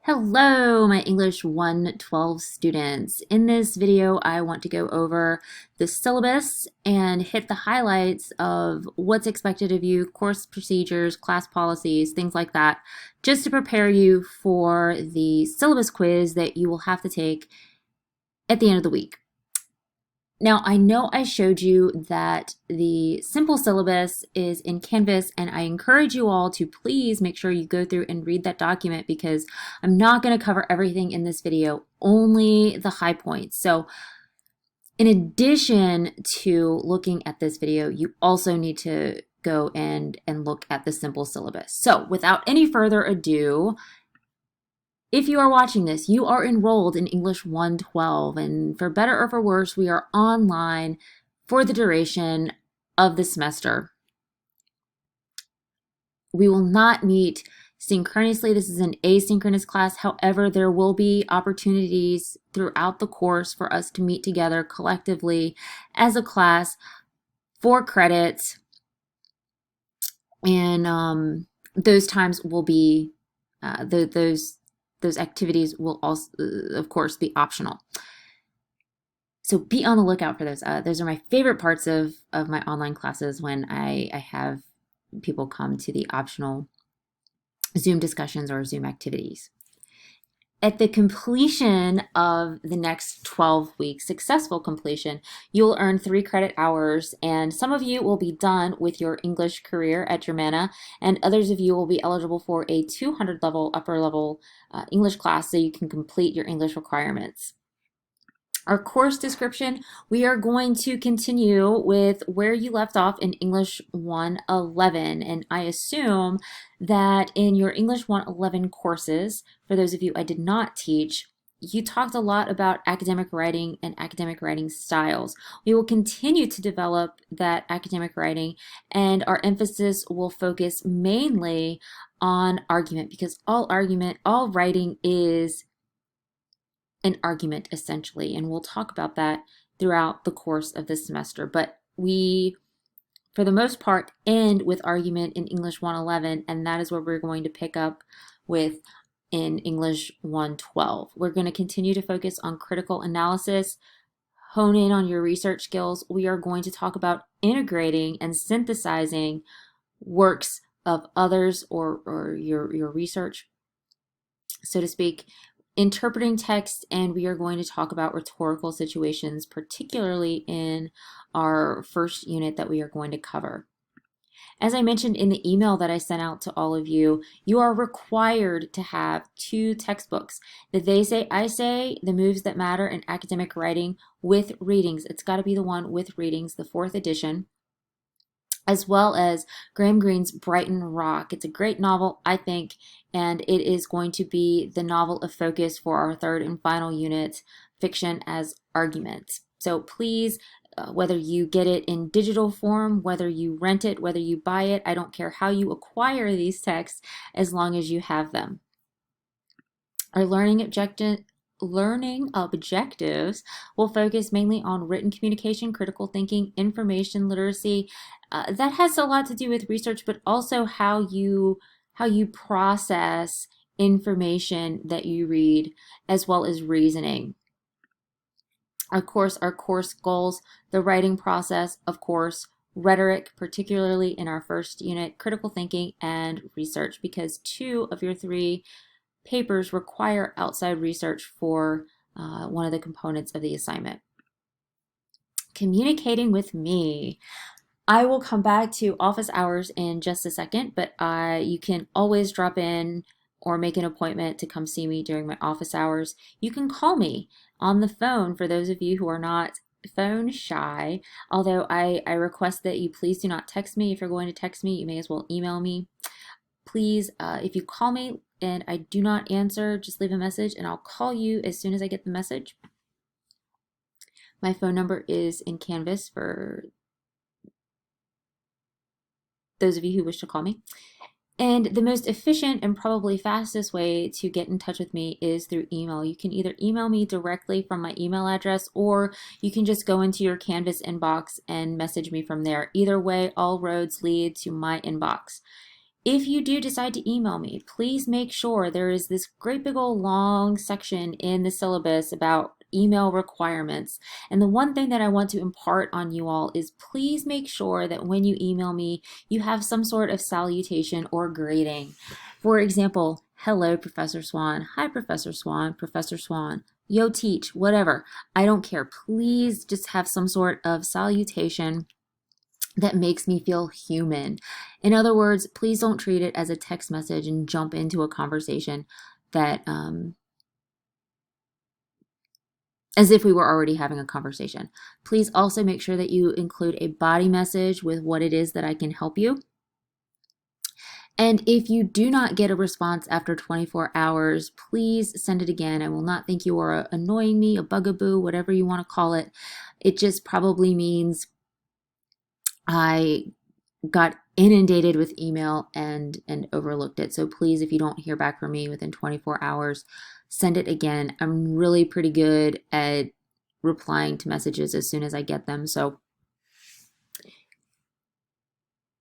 Hello, my English 112 students. In this video, I want to go over the syllabus and hit the highlights of what's expected of you, course procedures, class policies, things like that, just to prepare you for the syllabus quiz that you will have to take at the end of the week. Now, I know I showed you that the simple syllabus is in Canvas, and I encourage you all to please make sure you go through and read that document because I'm not going to cover everything in this video, only the high points. So in addition to looking at this video, you also need to go and look at the simple syllabus. So without any further ado, if you are watching this, you are enrolled in English 112, and for better or for worse, we are online for the duration of the semester. We will not meet synchronously. This is an asynchronous class. However, there will be opportunities throughout the course for us to meet together collectively as a class for credits, and those times will be those activities will also, of course, be optional. So be on the lookout for those. Those are my favorite parts of my online classes when I have people come to the optional Zoom discussions or Zoom activities. At the completion of the next 12 weeks, successful completion, you'll earn 3 credit hours, and some of you will be done with your English career at Germana, and others of you will be eligible for a 200 level, upper level English class so you can complete your English requirements. Our course description, we are going to continue with where you left off in English 111. And I assume that in your English 111 courses, for those of you I did not teach, you talked a lot about academic writing and academic writing styles. We will continue to develop that academic writing, and our emphasis will focus mainly on argument, because all writing is an argument essentially, and we'll talk about that throughout the course of this semester. But we, for the most part, end with argument in English 111, and that is where we're going to pick up with in English 112. We're going to continue to focus on critical analysis, hone in on your research skills. We are going to talk about integrating and synthesizing works of others or your research, so to speak, interpreting text, and we are going to talk about rhetorical situations, particularly in our first unit that we are going to cover. As I mentioned in the email that I sent out to all of you, you are required to have 2 textbooks. The They Say, I Say, The Moves That Matter in Academic Writing with readings. It's got to be the one with readings, the 4th edition, as well as Graham Greene's Brighton Rock. It's a great novel, I think, and it is going to be the novel of focus for our 3rd and final unit, Fiction as Argument. So please, whether you get it in digital form, whether you rent it, whether you buy it, I don't care how you acquire these texts as long as you have them. Our learning objectives will focus mainly on written communication, critical thinking, information literacy. That has a lot to do with research, but also how you process information that you read, as well as reasoning. Of course, our course goals, the writing process, of course, rhetoric, particularly in our first unit, critical thinking, and research, because 2 of your 3 papers require outside research for one of the components of the assignment. Communicating with me. I will come back to office hours in just a second, but you can always drop in or make an appointment to come see me during my office hours. You can call me on the phone for those of you who are not phone shy, although I request that you please do not text me. If you're going to text me, you may as well email me. Please, if you call me and I do not answer, just leave a message and I'll call you as soon as I get the message. My phone number is in Canvas for those of you who wish to call me. And the most efficient and probably fastest way to get in touch with me is through email. You can either email me directly from my email address, or you can just go into your Canvas inbox and message me from there. Either way, all roads lead to my inbox. If you do decide to email me, please make sure there is this great big old long section in the syllabus about email requirements. And the one thing that I want to impart on you all is please make sure that when you email me, you have some sort of salutation or greeting. For example, hello, Professor Swan. Hi, Professor Swan. Professor Swan. Yo, teach, whatever. I don't care. Please just have some sort of salutation that makes me feel human. In other words, please don't treat it as a text message and jump into a conversation that, as if we were already having a conversation. Please also make sure that you include a body message with what it is that I can help you. And if you do not get a response after 24 hours, please send it again. I will not think you are annoying me, a bugaboo, whatever you want to call it. It just probably means I got inundated with email and overlooked it. So please, if you don't hear back from me within 24 hours, send it again. I'm really pretty good at replying to messages as soon as I get them. So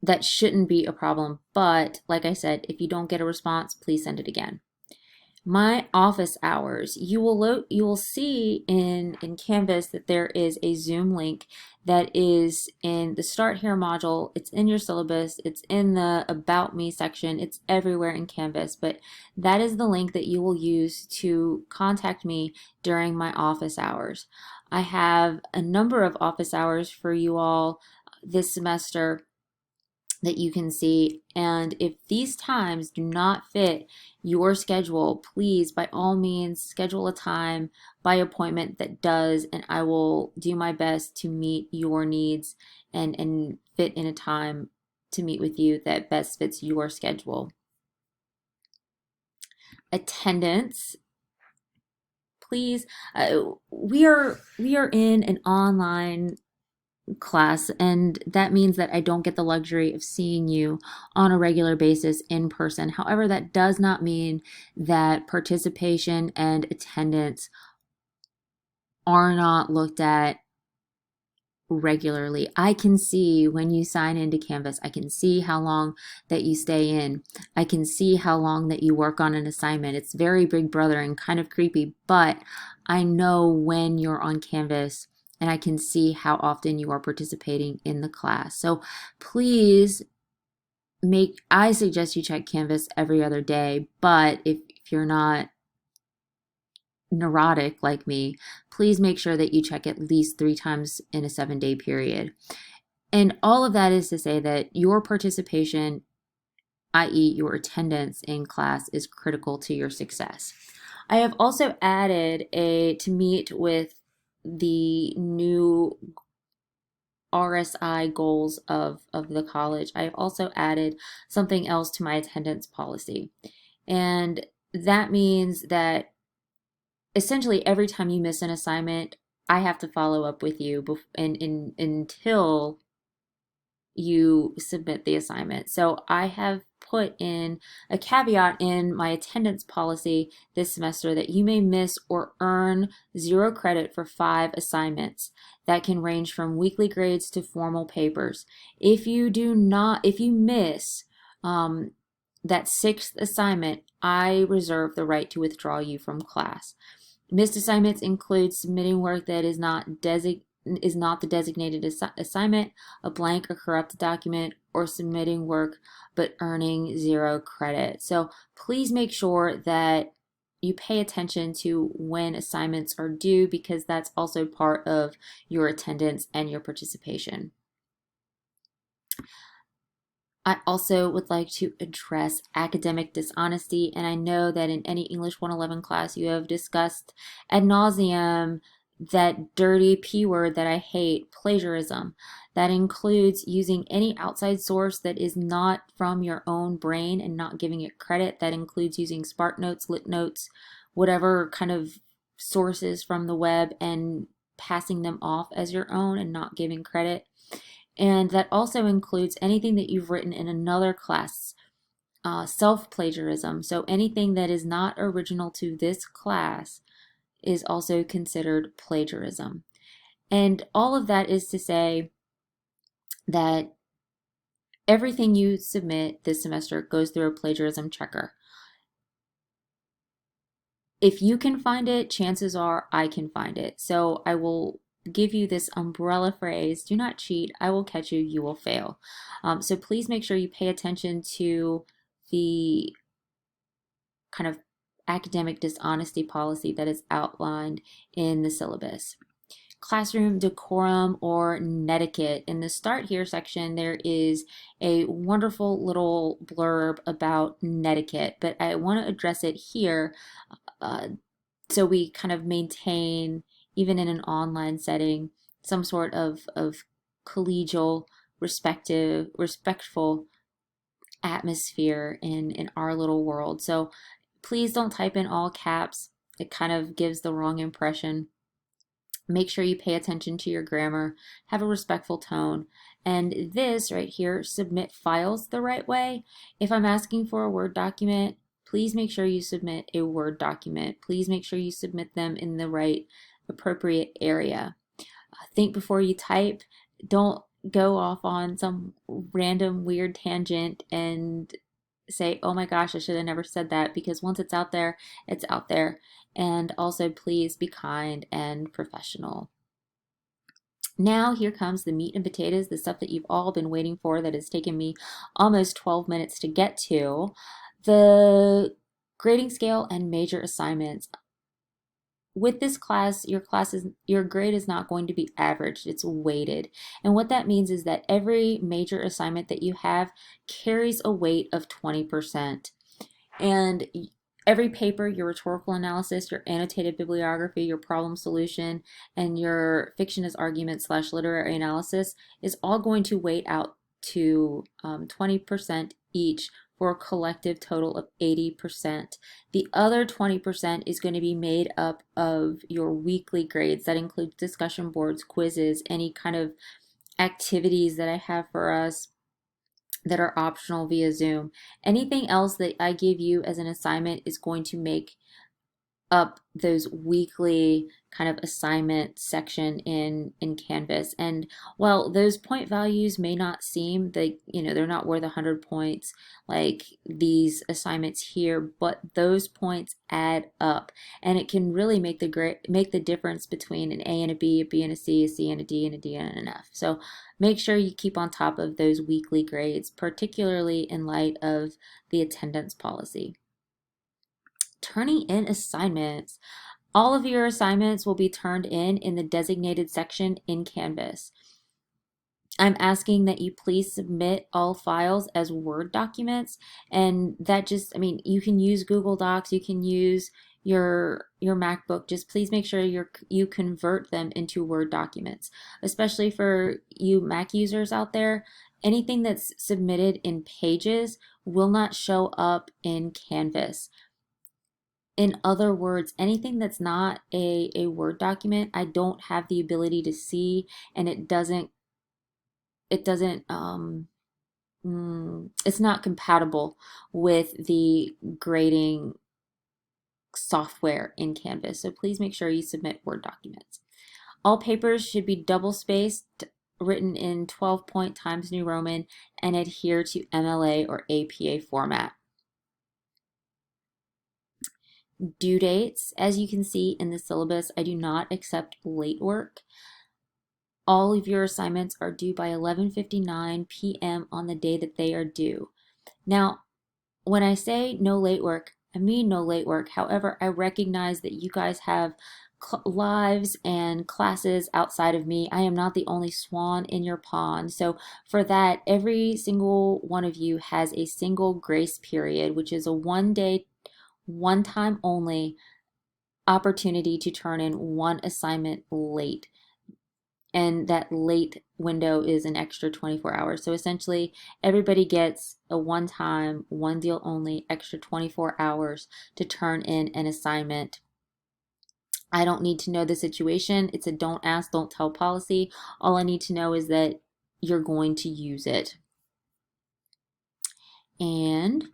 that shouldn't be a problem. But like I said, if you don't get a response, please send it again. My office hours, you will see in Canvas that there is a Zoom link that is in the Start Here module. It's in your syllabus. It's in the About Me section. It's everywhere in Canvas, but that is the link that you will use to contact me during my office hours. I have a number of office hours for you all this semester that you can see. And if these times do not fit your schedule, please, by all means, schedule a time by appointment that does, and I will do my best to meet your needs and fit in a time to meet with you that best fits your schedule. Attendance, please. We are in an online class, and that means that I don't get the luxury of seeing you on a regular basis in person. However, that does not mean that participation and attendance are not looked at regularly. I can see when you sign into Canvas, I can see how long that you stay in. I can see how long that you work on an assignment. It's very Big Brother and kind of creepy, but I know when you're on Canvas and I can see how often you are participating in the class. So please I suggest you check Canvas every other day, but if you're not neurotic like me, please make sure that you check at least 3 times in a 7-day period. And all of that is to say that your participation, i.e. your attendance in class, is critical to your success. I have also added to meet with the new RSI goals of the college. I have also added something else to my attendance policy. And that means that essentially every time you miss an assignment, I have to follow up with you until you submit the assignment. So I have put in a caveat in my attendance policy this semester that you may miss or earn 0 credit for 5 assignments that can range from weekly grades to formal papers. If you miss that 6th assignment, I reserve the right to withdraw you from class. Missed assignments include submitting work that is not the designated assignment, a blank or corrupted document, or submitting work but earning 0 credit. So please make sure that you pay attention to when assignments are due, because that's also part of your attendance and your participation. I also would like to address academic dishonesty, and I know that in any English 111 class you have discussed ad nauseum that dirty P word that I hate, plagiarism. That includes using any outside source that is not from your own brain and not giving it credit. That includes using SparkNotes, LitNotes, whatever kind of sources from the web, and passing them off as your own and not giving credit. And that also includes anything that you've written in another class, self-plagiarism. So anything that is not original to this class is also considered plagiarism. And all of that is to say that everything you submit this semester goes through a plagiarism checker. If you can find it, chances are I can find it. So I will give you this umbrella phrase: do not cheat, I will catch you, you will fail. So please make sure you pay attention to the kind of academic dishonesty policy that is outlined in the syllabus. Classroom decorum or netiquette. In the Start Here section, there is a wonderful little blurb about netiquette, but I want to address it here so we kind of maintain, even in an online setting, some sort of collegial, respectful atmosphere in our little world. So please don't type in all caps. It kind of gives the wrong impression. Make sure you pay attention to your grammar, have a respectful tone, and this right here, submit files the right way. If I'm asking for a Word document, please make sure you submit a Word document. Please make sure you submit them in the right appropriate area. Think before you type. Don't go off on some random weird tangent and say, oh my gosh, I should have never said that, because once it's out there, it's out there. And also, please be kind and professional. Now here comes the meat and potatoes, the stuff that you've all been waiting for, that has taken me almost 12 minutes to get to. The grading scale and major assignments. With this class, your grade is not going to be averaged, it's weighted. And what that means is that every major assignment that you have carries a weight of 20%. And every paper, your rhetorical analysis, your annotated bibliography, your problem solution, and your fiction as argument / literary analysis is all going to weight out to 20% each, for a collective total of 80%. The other 20% is going to be made up of your weekly grades. That includes discussion boards, quizzes, any kind of activities that I have for us that are optional via Zoom. Anything else that I give you as an assignment is going to make up those weekly kind of assignment section in Canvas. And while those point values may not seem, they're not worth 100 points like these assignments here, but those points add up, and it can really make the difference between an A and a B and a C and a D and a D and an F. So make sure you keep on top of those weekly grades, particularly in light of the attendance policy. Turning in assignments. All of your assignments will be turned in the designated section in Canvas. I'm asking that you please submit all files as Word documents, and that just, you can use Google Docs, you can use your MacBook. Just please make sure you convert them into Word documents, especially for you Mac users out there. Anything that's submitted in Pages will not show up in Canvas. In other words, anything that's not a Word document, I don't have the ability to see, and it's not compatible with the grading software in Canvas. So please make sure you submit Word documents. All papers should be double spaced, written in 12-point Times New Roman, and adhere to MLA or APA format. Due dates, as you can see in the syllabus, I do not accept late work. All of your assignments are due by 11:59 p.m. on the day that they are due. Now, when I say no late work, I mean no late work. However, I recognize that you guys have lives and classes outside of me. I am not the only swan in your pond. So for that, every single one of you has a single grace period, which is a one time only opportunity to turn in one assignment late. And that late window is an extra 24 hours. So essentially, everybody gets a one time, one deal only, extra 24 hours to turn in an assignment. I don't need to know the situation. It's a don't ask, don't tell policy. All I need to know is that you're going to use it. And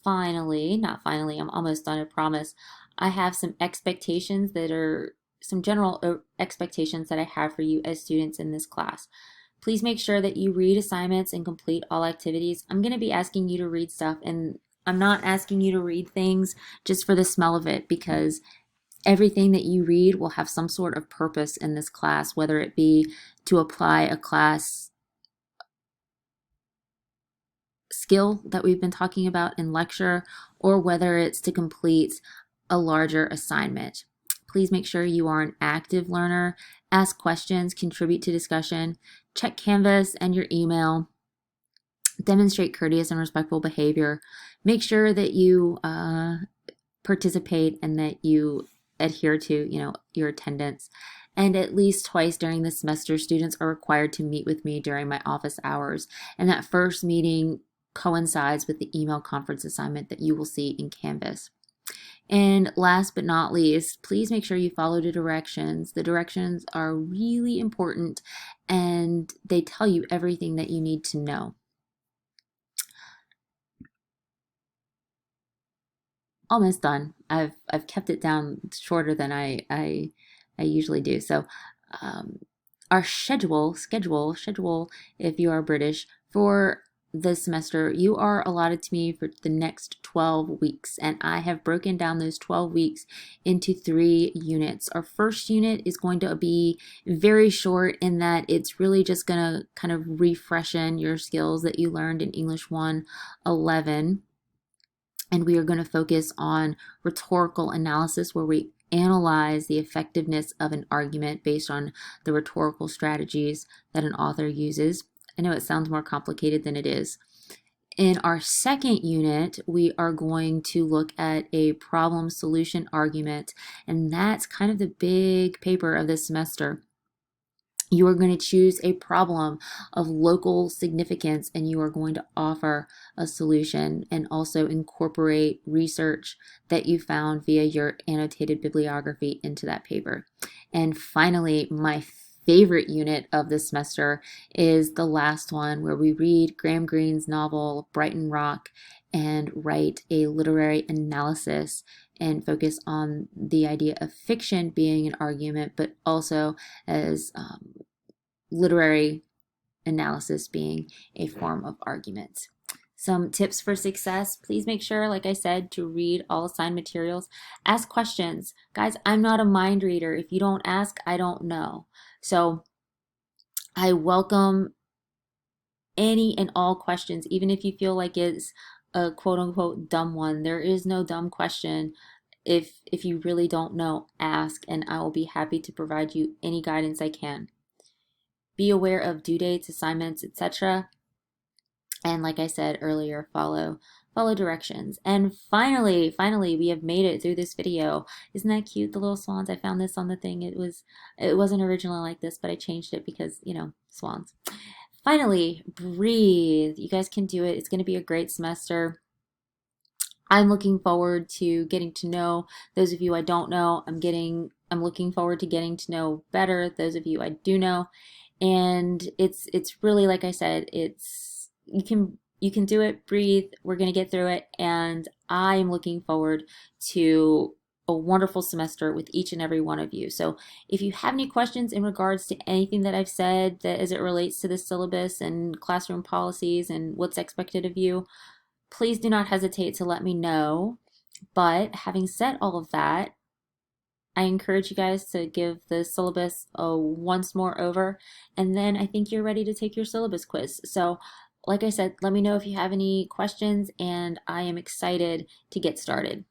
finally, not finally, I'm almost done, I promise. I have some expectations that are some general expectations that I have for you as students in this class. Please make sure that you read assignments and complete all activities. I'm going to be asking you to read stuff, and I'm not asking you to read things just for the smell of it, because everything that you read will have some sort of purpose in this class, whether it be to apply a class skill that we've been talking about in lecture, or whether it's to complete a larger assignment. Please make sure you are an active learner. Ask questions, contribute to discussion, check Canvas and your email, demonstrate courteous and respectful behavior. Make sure that you participate and that you adhere to, your attendance. And at least twice during the semester, students are required to meet with me during my office hours. And that first meeting coincides with the email conference assignment that you will see in Canvas. And last but not least, please make sure you follow the directions. The directions are really important, and they tell you everything that you need to know. Almost done. I've kept it down shorter than I usually do. So our schedule, if you are British, for this semester, you are allotted to me for the next 12 weeks, and I have broken down those 12 weeks into 3 units. Our first unit is going to be very short in that it's really just going to kind of refreshen your skills that you learned in English 111. And we are going to focus on rhetorical analysis, where we analyze the effectiveness of an argument based on the rhetorical strategies that an author uses. I know it sounds more complicated than it is. In our second unit, we are going to look at a problem solution argument, and that's kind of the big paper of this semester. You are going to choose a problem of local significance, and you are going to offer a solution and also incorporate research that you found via your annotated bibliography into that paper. And finally, my favorite unit of this semester is the last one, where we read Graham Greene's novel Brighton Rock and write a literary analysis and focus on the idea of fiction being an argument, but also as literary analysis being a form of argument. Some tips for success: please make sure, like I said, to read all assigned materials. Ask questions. Guys, I'm not a mind reader. If you don't ask, I don't know. So I welcome any and all questions, even if you feel like it's a quote unquote dumb one. There is no dumb question. If you really don't know, ask, and I will be happy to provide you any guidance I can. Be aware of due dates, assignments, etc. And like I said earlier, follow directions. And finally, we have made it through this video. Isn't that cute, the little swans? I found this on the thing. It wasn't originally like this, but I changed it because, swans. Finally, breathe. You guys can do it. It's going to be a great semester. I'm looking forward to getting to know those of you I don't know. I'm looking forward to getting to know better those of you I do know. And it's really, like I said, you can do it. Breathe. We're going to get through it, and I'm looking forward to a wonderful semester with each and every one of you. So if you have any questions in regards to anything that I've said that as it relates to the syllabus and classroom policies and what's expected of you, please do not hesitate to let me know. But having said all of that, I encourage you guys to give the syllabus a once more over, and then I think you're ready to take your syllabus quiz. So like I said, let me know if you have any questions, and I am excited to get started.